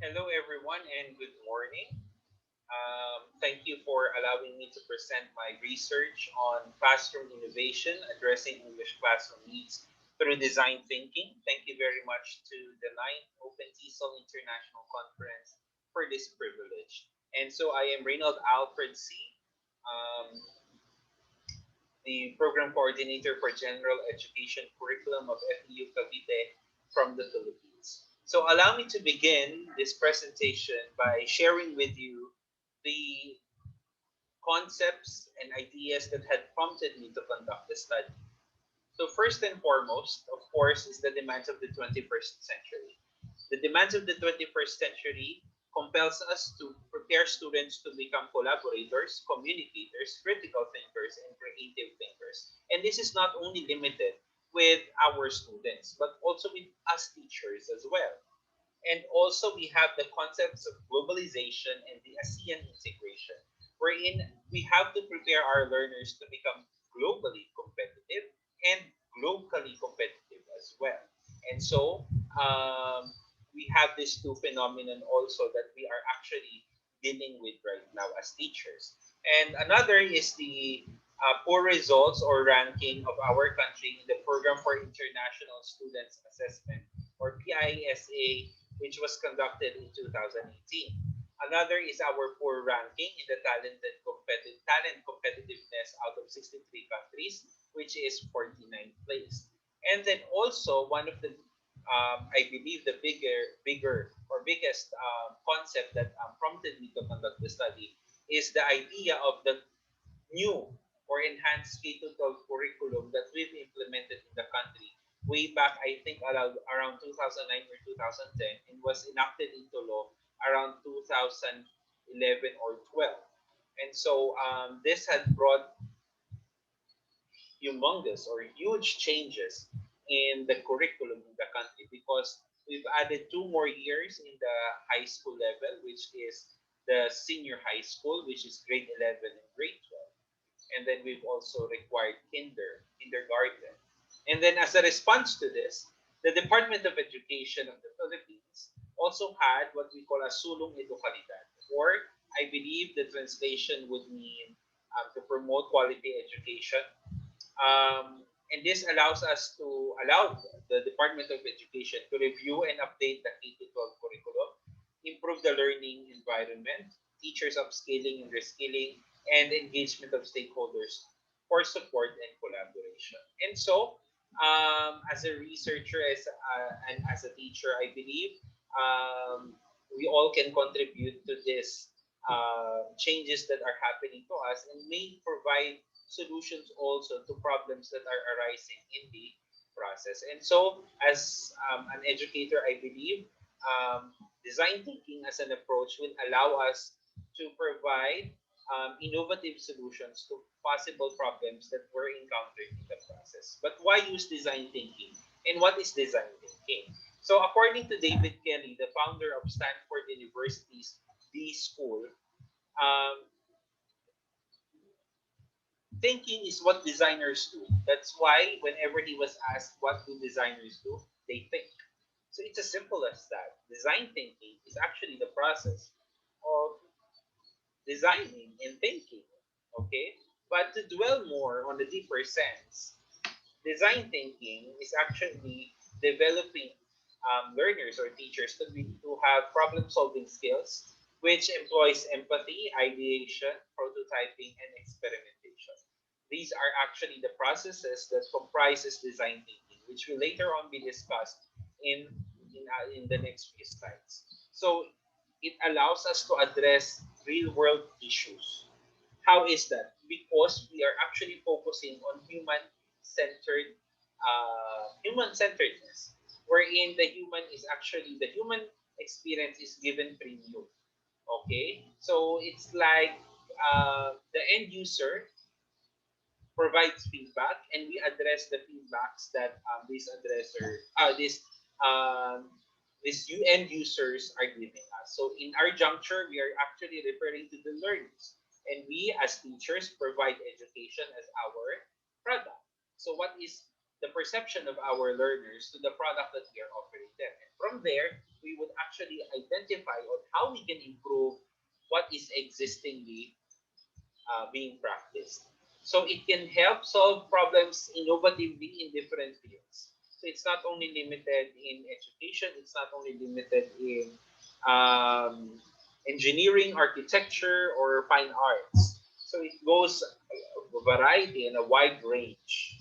Hello, everyone, and good morning. Thank you for allowing me to present my research on classroom innovation, addressing English classroom needs through design thinking. Thank you very much to the ninth OpenTESOL International Conference for this privilege. And so I am Reynold Alfred C., um, the Program Coordinator for General Education Curriculum of FEU Cavite from the Philippines. So allow me to begin this presentation by sharing with you the concepts and ideas that had prompted me to conduct the study. So first and foremost, of course, is the demands of the 21st century. The demands of the 21st century compels us to prepare students to become collaborators, communicators, critical thinkers, and creative thinkers. And this is not only limited with our students, but also with us teachers as well. And also, we have the concepts of globalization and the ASEAN integration, wherein we have to prepare our learners to become globally competitive and locally competitive as well. And so, we have these two phenomenon also that we are actually dealing with right now as teachers. And another is the poor results or ranking of our country in the Program for International Students Assessment, or PISA, which was conducted in 2018. Another is our poor ranking in the talent competitiveness out of 63 countries, which is 49th place. And then also one of the I believe the bigger or biggest concept that prompted me to conduct the study is the idea of the new or enhanced K-12 curriculum that we've implemented in the country way back, I think, around 2009 or 2010, and was enacted into law around 2011 or 12. And so this had brought humongous or huge changes in the curriculum in the country because we've added 2 more years in the high school level, which is the senior high school, which is grade 11 and grade 12. And then we've also required kindergarten. And then as a response to this, the Department of Education of the Philippines also had what we call a sulong edukalidad, or I believe the translation would mean to promote quality education. And this allows us to allow the Department of Education to review and update the K-12 curriculum, improve the learning environment, teachers upskilling and reskilling, and engagement of stakeholders for support and collaboration. And so, as a researcher and as a teacher, I believe we all can contribute to this changes that are happening to us and may provide solutions also to problems that are arising in the process. And so, as an educator, I believe design thinking as an approach will allow us to provide innovative solutions to possible problems that were encountered in the process. But why use design thinking? And what is design thinking? So, according to David Kelly, the founder of Stanford University's D School, um, thinking is what designers do. That's why whenever he was asked what do designers do, they think. So it's as simple as that. Design thinking is actually the process of designing and thinking. Okay? But to dwell more on the deeper sense, design thinking is actually developing learners or teachers to have problem solving skills, which employs empathy, ideation, prototyping, and experimentation. These are actually the processes that comprises design thinking, which will later on be discussed in in the next few slides. So it allows us to address real world issues. How is that? Because we are actually focusing on human centeredness, wherein the human experience is given premium. Okay, so it's like the end user provides feedback, and we address the feedbacks that um, these end users are giving us. So in our juncture, we are actually referring to the learners, and we as teachers provide education as our product. So what is the perception of our learners to the product that we are offering them? And from there, we would actually identify on how we can improve what is existingly being practiced. So it can help solve problems innovatively in different fields. So it's not only limited in education, it's not only limited in um, engineering, architecture, or fine arts. So it goes a variety and a wide range.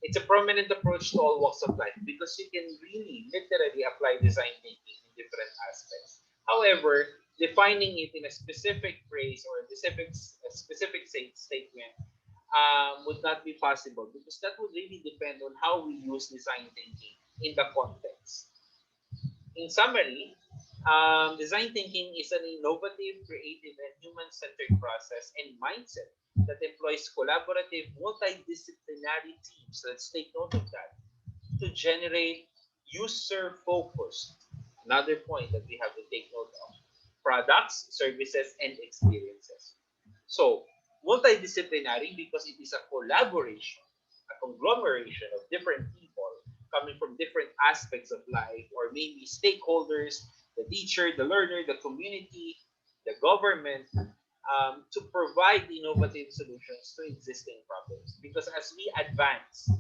It's a prominent approach to all walks of life because you can really literally apply design thinking in different aspects. However, defining it in a specific phrase or a specific statement would not be possible because that would really depend on how we use design thinking in the context. In summary, design thinking is an innovative, creative, and human centered process and mindset that employs collaborative, multidisciplinary teams. Let's take note of that to generate user focused. Another point that we have to take note of products, services, and experiences. So, multidisciplinary because it is a collaboration, a conglomeration of different people coming from different aspects of life, or maybe stakeholders, the teacher, the learner, the community, the government, to provide innovative solutions to existing problems. Because as we advance,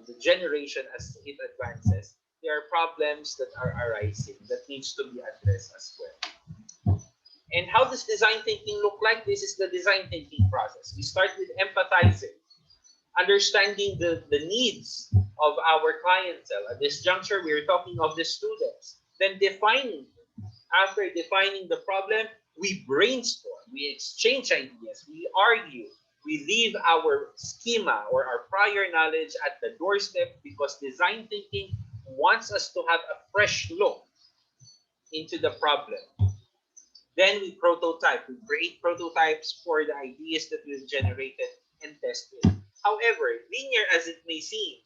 the generation as it advances, there are problems that are arising that needs to be addressed as well. And how does design thinking look like? This is the design thinking process. We start with empathizing, understanding the needs of our clientele. At this juncture, we are talking of the students. Then defining. After defining the problem, we brainstorm, we exchange ideas, we argue, we leave our schema or our prior knowledge at the doorstep because design thinking wants us to have a fresh look into the problem. Then we prototype, we create prototypes for the ideas that we've generated and test it. However, linear as it may seem,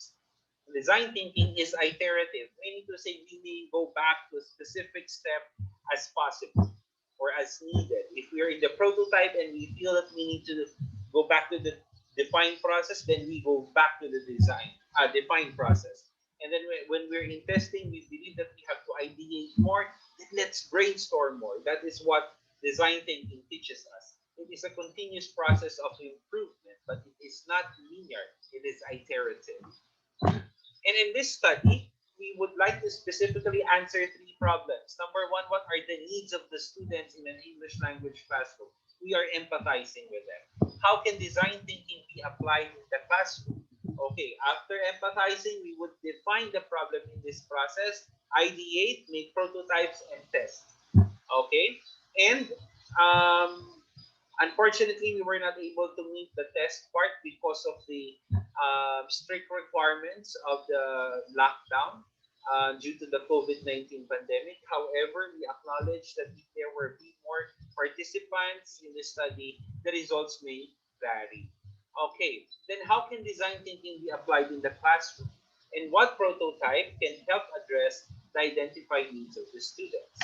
design thinking is iterative, meaning to say we may go back to a specific step as possible or as needed. If we are in the prototype and we feel that we need to go back to the define process, then we go back to the define process. And then when we're in testing, we believe that we have to ideate more, then let's brainstorm more. That is what design thinking teaches us. It is a continuous process of improvement, but it is not linear, it is iterative. And in this study, we would like to specifically answer three problems. Number one, what are the needs of the students in an English language classroom? We are empathizing with them. How can design thinking be applied in the classroom? Okay, after empathizing, we would define the problem in this process, ideate, make prototypes, and test. Okay, and unfortunately, we were not able to meet the test part because of the strict requirements of the lockdown due to the COVID-19 pandemic. However, we acknowledge that if there were more participants in the study, the results may vary. Okay, then how can design thinking be applied in the classroom? And what prototype can help address the identified needs of the students?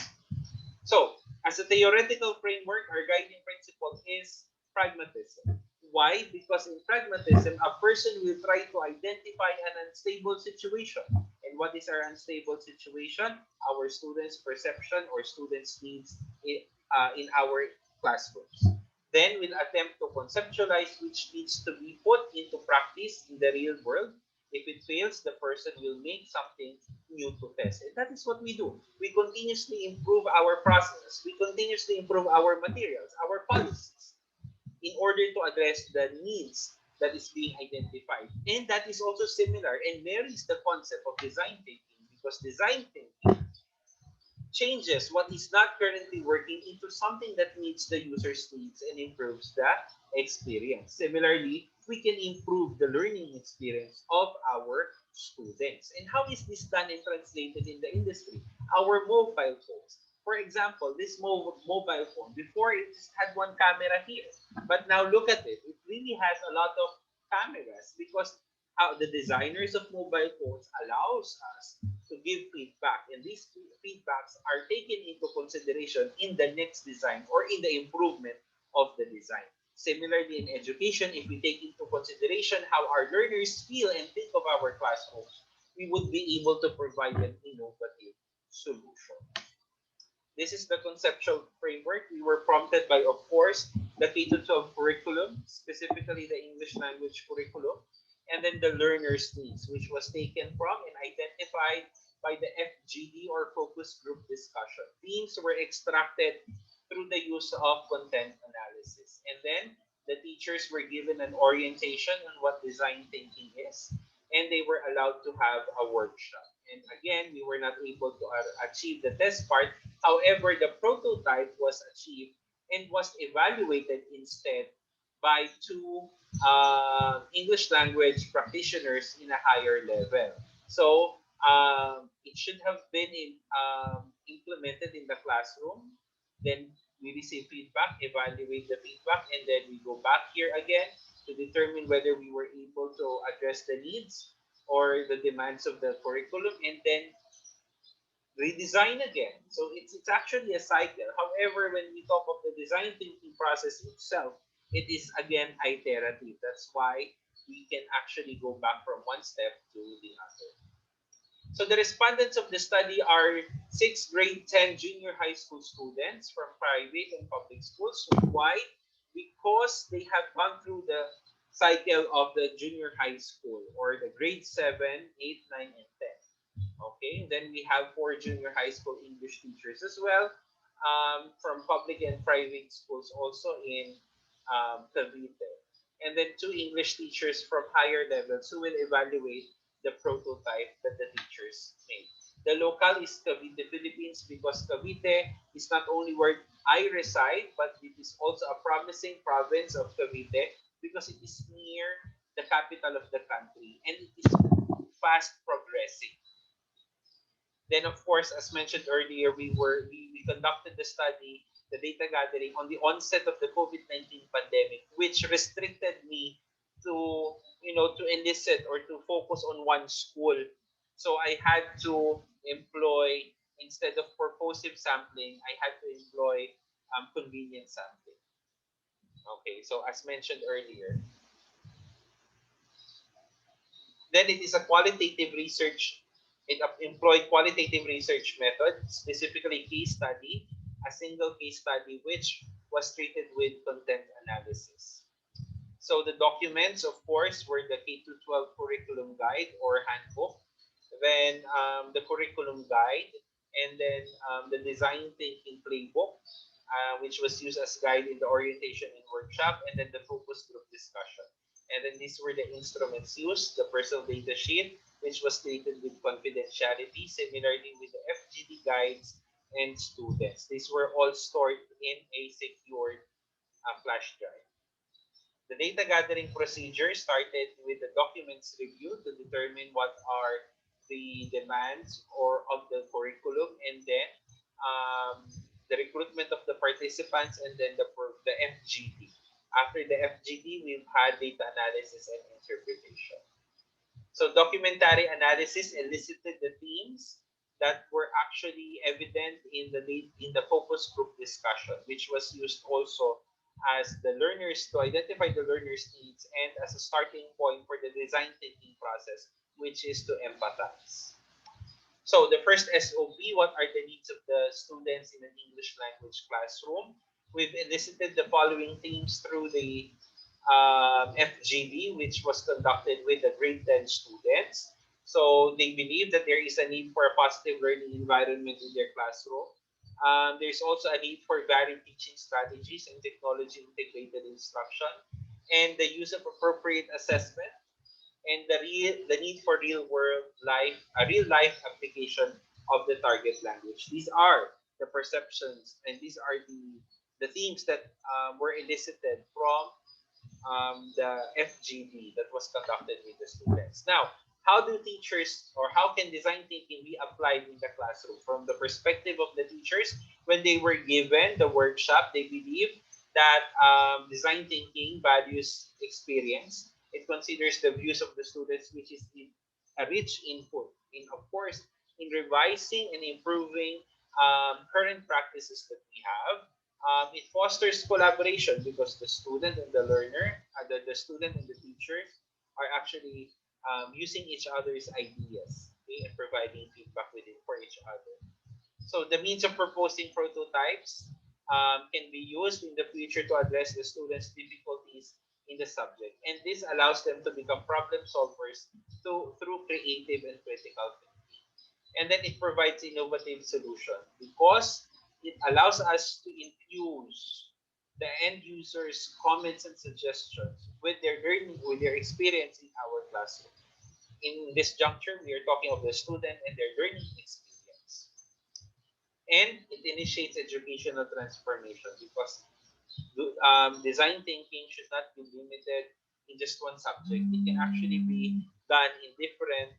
So, as a theoretical framework, our guiding principle is pragmatism. Why? Because in pragmatism, a person will try to identify an unstable situation. And what is our unstable situation? Our students' perception or students' needs in our classrooms. Then we'll attempt to conceptualize which needs to be put into practice in the real world. If it fails, the person will make something new to test. And that is what we do. We continuously improve our processes. We continuously improve our materials, our policies, in order to address the needs that is being identified. And that is also similar and marries the concept of design thinking because design thinking changes what is not currently working into something that meets the user's needs and improves the experience. Similarly, we can improve the learning experience of our students. And how is this done and translated in the industry? Our mobile phones. For example, this mobile phone, before it just had one camera here, but now look at it. It really has a lot of cameras because the designers of mobile phones allows us to give feedback, and these feedbacks are taken into consideration in the next design or in the improvement of the design. Similarly, in education, if we take into consideration how our learners feel and think of our classrooms, we would be able to provide them innovative solution. This is the conceptual framework. We were prompted by, of course, the K to 12 curriculum, specifically the English language curriculum, and then the learner's needs, which was taken from and identified by the FGD or focus group discussion. Themes were extracted through the use of content analysis. And then the teachers were given an orientation on what design thinking is, and they were allowed to have a workshop. And again, we were not able to achieve the test part. However, the prototype was achieved and was evaluated instead by two English language practitioners in a higher level. So it should have been implemented in the classroom. Then we receive feedback, evaluate the feedback, and then we go back here again to determine whether we were able to address the needs or the demands of the curriculum, and then redesign again. So it's actually a cycle. However, when we talk of the design thinking process itself, it is again iterative. That's why we can actually go back from one step to the other. So the respondents of the study are 6th grade 10 junior high school students from private and public schools. Why? Because they have gone through the cycle of the junior high school or the grade 7, 8, 9, and 10. Okay, then we have four junior high school English teachers as well, from public and private schools also in Cavite. And then two English teachers from higher levels who will evaluate the prototype that the teachers made. The locale is Cavite, Philippines, because Cavite is not only where I reside, but it is also a promising province of Cavite because it is near the capital of the country and it is fast progressing. Then, of course, as mentioned earlier, we conducted the study, the data gathering on the onset of the COVID-19 pandemic, which restricted me to to elicit or to focus on one school. So I had to employ instead of purposive sampling, I had to employ convenience sampling. Okay, so as mentioned earlier, then it is a qualitative research. It employed qualitative research method, specifically case study, a single case study which was treated with content analysis. So the documents, of course, were the K to 12 curriculum guide or handbook, then the curriculum guide, and then the design thinking playbook, which was used as guide in the orientation and workshop, and then the focus group discussion. And then these were the instruments used, the personal data sheet, which was created with confidentiality, similarly with the FGD guides and students. These were all stored in a secured flash drive. The data gathering procedure started with the documents review to determine what are the demands or of the curriculum, and then the recruitment of the participants, and then the FGD. After the FGD, we've had data analysis and interpretation. So documentary analysis elicited the themes that were actually evident in the focus group discussion, which was used also as the learners to identify the learners' needs and as a starting point for the design thinking process, which is to empathize. So the first SOP, what are the needs of the students in an English language classroom? We've elicited the following themes through the FGD, which was conducted with the grade 10 students. So they believe that there is a need for a positive learning environment in their classroom. There's also a need for varied teaching strategies and technology integrated instruction, and the use of appropriate assessment, and the need for real life application of the target language. These are the perceptions, and these are the themes that were elicited from the FGD that was conducted with the students. Now, how do teachers or how can design thinking be applied in the classroom? From the perspective of the teachers, when they were given the workshop, they believe that design thinking values experience. It considers the views of the students, which is a rich input in, of course, in revising and improving current practices that we have. It fosters collaboration because the student and the learner, the student and the teachers are actually using each other's ideas, okay, and providing feedback with it for each other. So the means of proposing prototypes can be used in the future to address the students' difficulties in the subject. And this allows them to become problem solvers through creative and critical thinking. And then it provides innovative solution because it allows us to infuse the end users' comments and suggestions with their learning, with their experience in our classroom. In this juncture, we are talking of the student and their learning experience. And it initiates educational transformation because design thinking should not be limited in just one subject. It can actually be done in different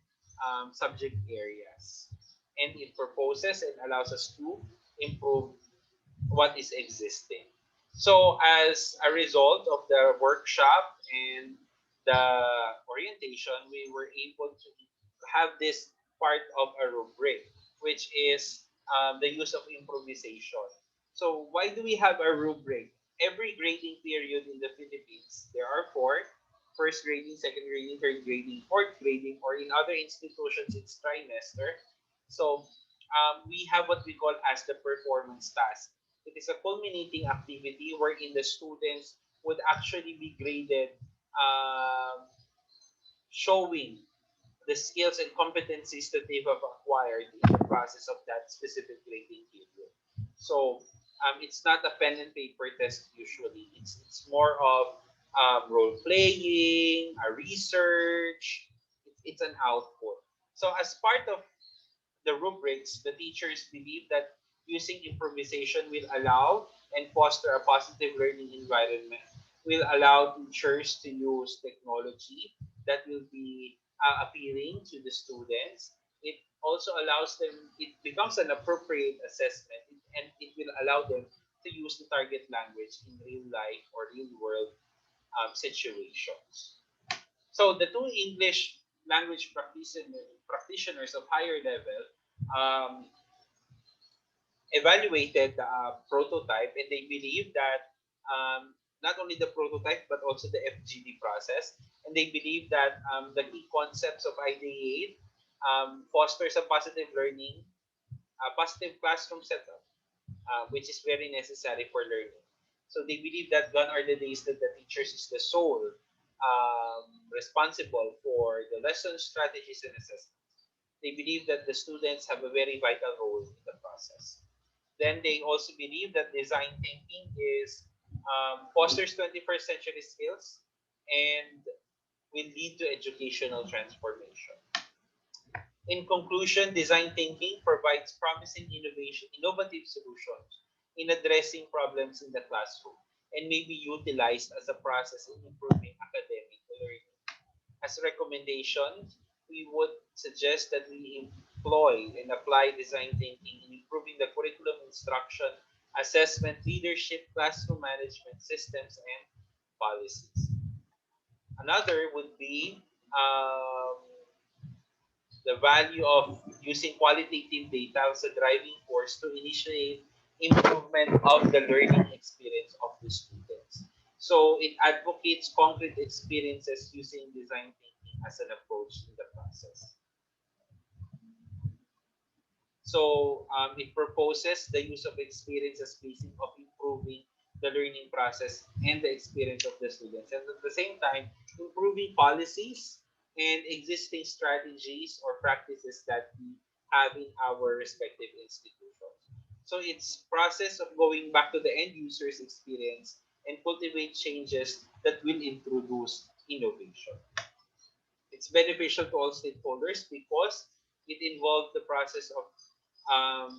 subject areas. And it proposes and allows us to improve what is existing. So, as a result of the workshop and the orientation, we were able to have this part of a rubric, which is the use of improvisation. So, why do we have a rubric? Every grading period in the Philippines, there are four: first grading, second grading, third grading, fourth grading, or in other institutions, it's trimester. So, we have what we call as the performance task. It is a culminating activity wherein the students would actually be graded, showing the skills and competencies that they have acquired in the process of that specific grading period. So it's not a pen and paper test usually. It's more of role playing, a research. It's an output. So as part of the rubrics, the teachers believe that using improvisation will allow and foster a positive learning environment, will allow teachers to use technology that will be appealing to the students. It also allows them, it becomes an appropriate assessment, and it will allow them to use the target language in real life or real world situations. So the two English language practitioners of higher level um, evaluated the prototype, and they believe that not only the prototype but also the FGD process, and they believe that the key concepts of ideate fosters a positive learning, a positive classroom setup, which is very necessary for learning. So they believe that gone are the days that the teachers is the sole responsible for the lesson strategies and assessments. They believe that the students have a very vital role in the process. Then they also believe that design thinking is fosters 21st century skills and will lead to educational transformation. In conclusion, design thinking provides promising innovative solutions in addressing problems in the classroom and may be utilized as a process in improving academic learning. As a recommendation, we would suggest that we employ and apply design thinking in improving the curriculum instruction, assessment, leadership, classroom management systems, and policies. Another would be the value of using qualitative data as a driving force to initiate improvement of the learning experience of the students. So it advocates concrete experiences using design thinking as an approach in the process. So it proposes the use of experience as basis of improving the learning process and the experience of the students. And at the same time, improving policies and existing strategies or practices that we have in our respective institutions. So it's process of going back to the end user's experience and cultivate changes that will introduce innovation. It's beneficial to all stakeholders because it involves the process of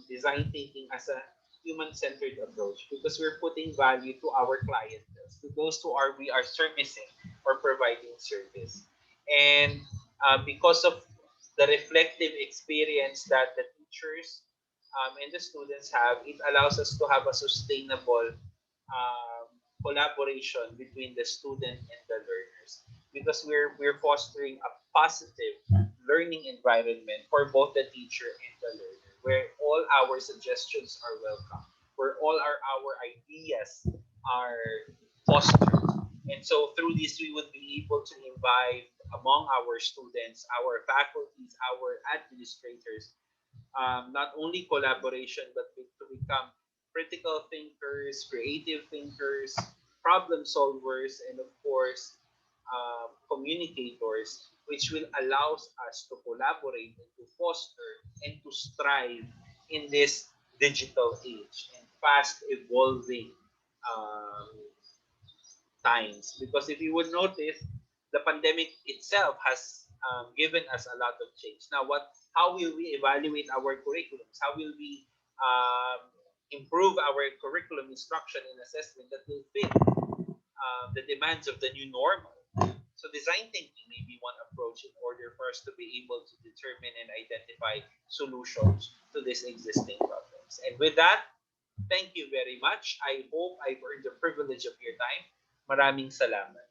design thinking as a human-centered approach because we're putting value to our clients, to those who are we are servicing or providing service, and because of the reflective experience that the teachers and the students have, it allows us to have a sustainable collaboration between the student and the learners because we're fostering a positive learning environment for both the teacher and the learner where all our suggestions are welcome, where all our ideas are fostered. And so through this we would be able to invite among our students, our faculties, our administrators not only collaboration, but to become critical thinkers, creative thinkers, problem solvers, and of course, communicators, which will allow us to collaborate and to foster and to strive in this digital age and fast evolving um, times. Because if you would notice, the pandemic itself has given us a lot of change. Now, how will we evaluate our curriculums? How will we improve our curriculum instruction and assessment that will fit the demands of the new normal? So, design thinking may be one approach in order for us to be able to determine and identify solutions to these existing problems. And with that, thank you very much. I hope I've earned the privilege of your time. Maraming salamat.